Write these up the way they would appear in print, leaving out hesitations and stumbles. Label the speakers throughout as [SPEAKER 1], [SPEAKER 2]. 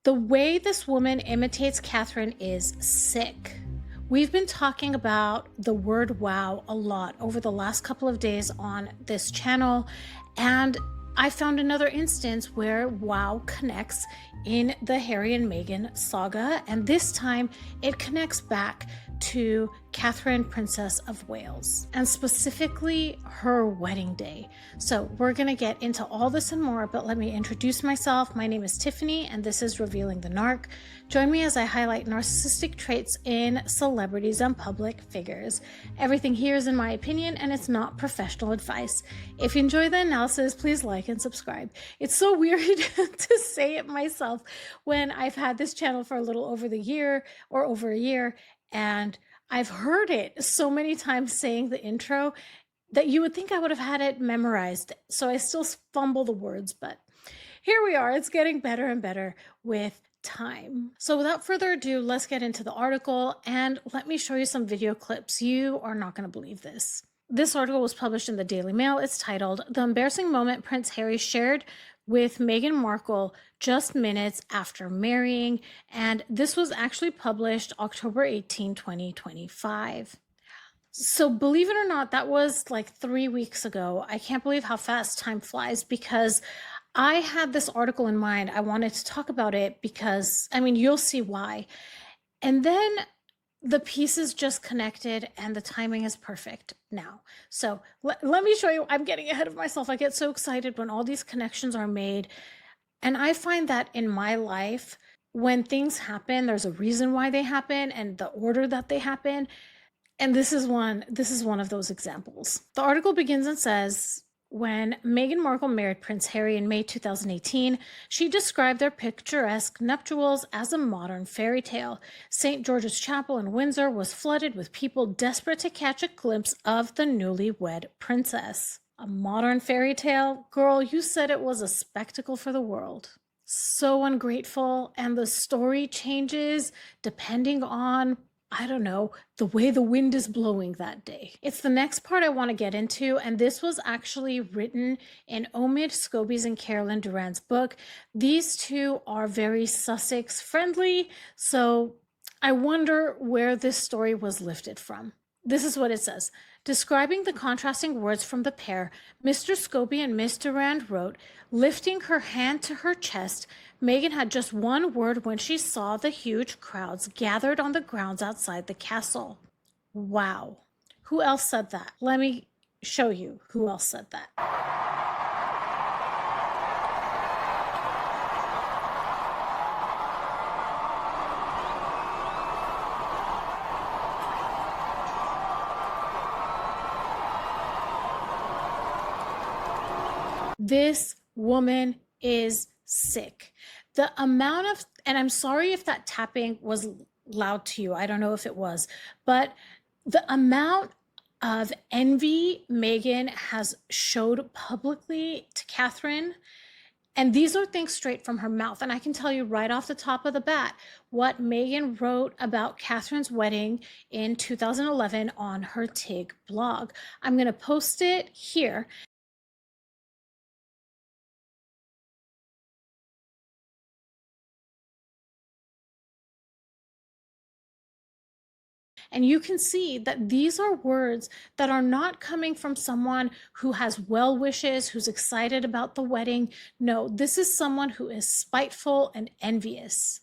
[SPEAKER 1] The way this woman imitates Catherine is sick. We've been talking about the word wow a lot over the last couple of days on this channel, and I found another instance where wow connects in the Harry and Meghan saga, and this time it connects back to Catherine, Princess of Wales, and specifically her wedding day. So we're gonna get into all this and more, but let me introduce myself. My name is Tiffany, and this is Revealing the Narc. Join me as I highlight narcissistic traits in celebrities and public figures. Everything here is in my opinion, and it's not professional advice. If you enjoy the analysis, please like and subscribe. It's so weird to say it myself when I've had this channel for a little over a year, and I've heard it so many times saying the intro that you would think I would have had it memorized. So I still fumble the words, but here we are. It's getting better and better with time. So without further ado, let's get into the article and let me show you some video clips. You are not going to believe this. This article was published in the Daily Mail. It's titled, "The Embarrassing Moment Prince Harry Shared with Meghan Markle just minutes after marrying," and this was actually published October 18, 2025. So believe it or not, that was like 3 weeks ago. I can't believe how fast time flies because I had this article in mind. I wanted to talk about it because, I mean, you'll see why. And then the pieces just connected and the timing is perfect now. So let me show you. I'm getting ahead of myself. I get so excited when all these connections are made. And I find that in my life, when things happen, there's a reason why they happen and the order that they happen. And this is one of those examples. The article begins and says, when Meghan Markle married Prince Harry in May 2018, she described their picturesque nuptials as a modern fairy tale. St. George's Chapel in Windsor was flooded with people desperate to catch a glimpse of the newlywed princess. A modern fairy tale? Girl, you said it was a spectacle for the world. So ungrateful, and the story changes depending on, I don't know, the way the wind is blowing that day. It's the next part I want to get into, and this was actually written in Omid, Scobie's, and Carolyn Durand's book. These two are very Sussex friendly, so I wonder where this story was lifted from. This is what it says. Describing the contrasting words from the pair, Mr. Scobie and Miss Durand wrote, lifting her hand to her chest, Meghan had just one word when she saw the huge crowds gathered on the grounds outside the castle. Wow. Who else said that? Let me show you who else said that. This woman is sick. The amount of, and I'm sorry if that tapping was loud to you. I don't know if it was, but the amount of envy Meghan has showed publicly to Catherine, and these are things straight from her mouth. And I can tell you right off the top of the bat what Meghan wrote about Catherine's wedding in 2011 on her TIG blog. I'm going to post it here. And you can see that these are words that are not coming from someone who has well wishes, who's excited about the wedding. No, this is someone who is spiteful and envious.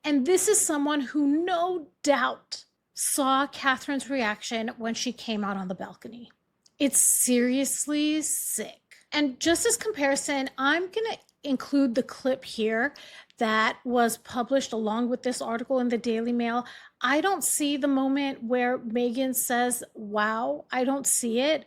[SPEAKER 1] And this is someone who no doubt saw Catherine's reaction when she came out on the balcony. It's seriously sick. And just as comparison, I'm going to include the clip here that was published along with this article in the Daily Mail. I don't see the moment where Meghan says, wow, I don't see it.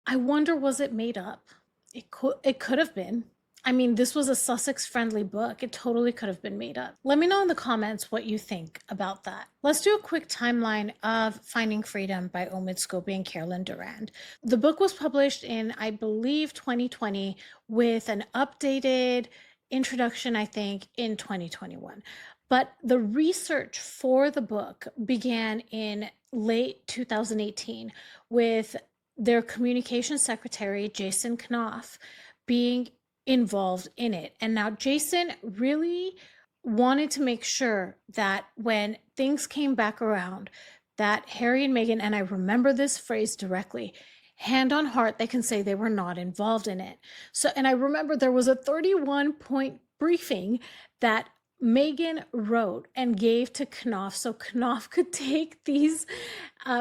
[SPEAKER 1] I wonder, was it made up? It could have been. I mean, this was a Sussex-friendly book. It totally could have been made up. Let me know in the comments what you think about that. Let's do a quick timeline of Finding Freedom by Omid, Scobie, and Carolyn Durand. The book was published in, I believe, 2020 with an updated introduction, I think, in 2021. But the research for the book began in late 2018 with their communications secretary, Jason Knauf, being involved in it. And now Jason really wanted to make sure that when things came back around, that Harry and Meghan, and I remember this phrase directly, hand on heart, they can say they were not involved in it. So, and I remember there was a 31-point briefing that Meghan wrote and gave to Knauf so Knauf could take these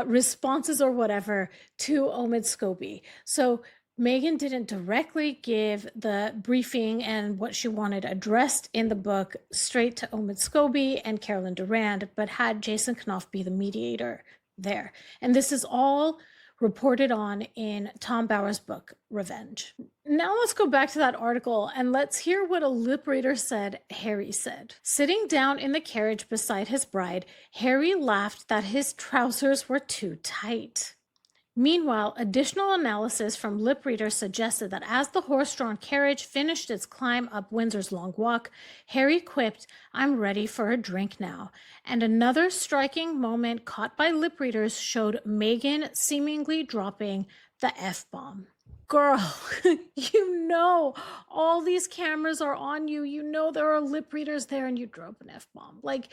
[SPEAKER 1] responses or whatever to Omid, Scobie. So Meghan didn't directly give the briefing and what she wanted addressed in the book straight to Omid, Scobie and Carolyn Durand, but had Jason Knauf be the mediator there. And this is all reported on in Tom Bower's book, Revenge. Now let's go back to that article and let's hear what a lip reader said Harry said. Sitting down in the carriage beside his bride, Harry laughed that his trousers were too tight. Meanwhile, additional analysis from lip readers suggested that as the horse-drawn carriage finished its climb up Windsor's Long Walk, Harry quipped, "I'm ready for a drink now." And another striking moment caught by lip readers showed Meghan seemingly dropping the F-bomb. Girl, you know all these cameras are on you. You know there are lip readers there and you drop an F-bomb. Like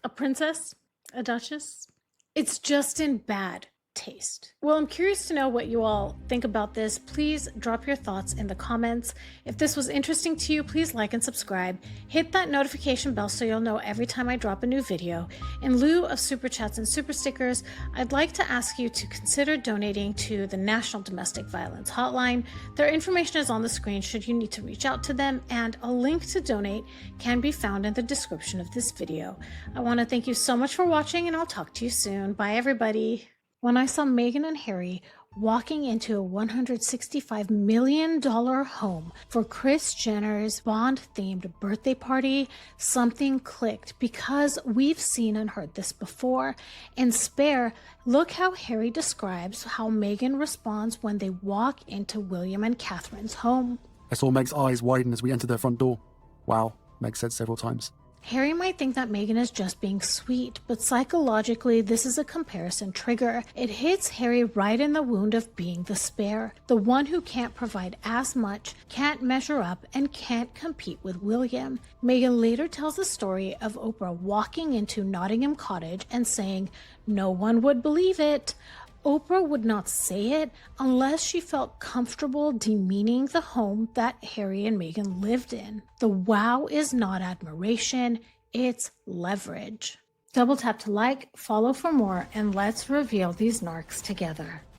[SPEAKER 1] a princess, a duchess. It's just in bad taste. Well, I'm curious to know what you all think about this. Please drop your thoughts in the comments. If this was interesting to you, please like and subscribe. Hit that notification bell so you'll know every time I drop a new video. In lieu of super chats and super stickers, I'd like to ask you to consider donating to the National Domestic Violence Hotline. Their information is on the screen should you need to reach out to them, and a link to donate can be found in the description of this video. I want to thank you so much for watching, and I'll talk to you soon. Bye, everybody. When I saw Meghan and Harry walking into a $165 million home for Kris Jenner's Bond-themed birthday party, something clicked because we've seen and heard this before. In Spare, look how Harry describes how Meghan responds when they walk into William and Catherine's home.
[SPEAKER 2] I saw Meg's eyes widen as we entered their front door. Wow, Meg said several times.
[SPEAKER 1] Harry might think that Meghan is just being sweet, but psychologically this is a comparison trigger. It hits Harry right in the wound of being the spare, the one who can't provide as much, can't measure up, and can't compete with William. Meghan later tells the story of Oprah walking into Nottingham Cottage and saying, "No one would believe it." Oprah would not say it unless she felt comfortable demeaning the home that Harry and Meghan lived in. The wow is not admiration, it's leverage. Double tap to like, follow for more, and let's reveal these narcs together.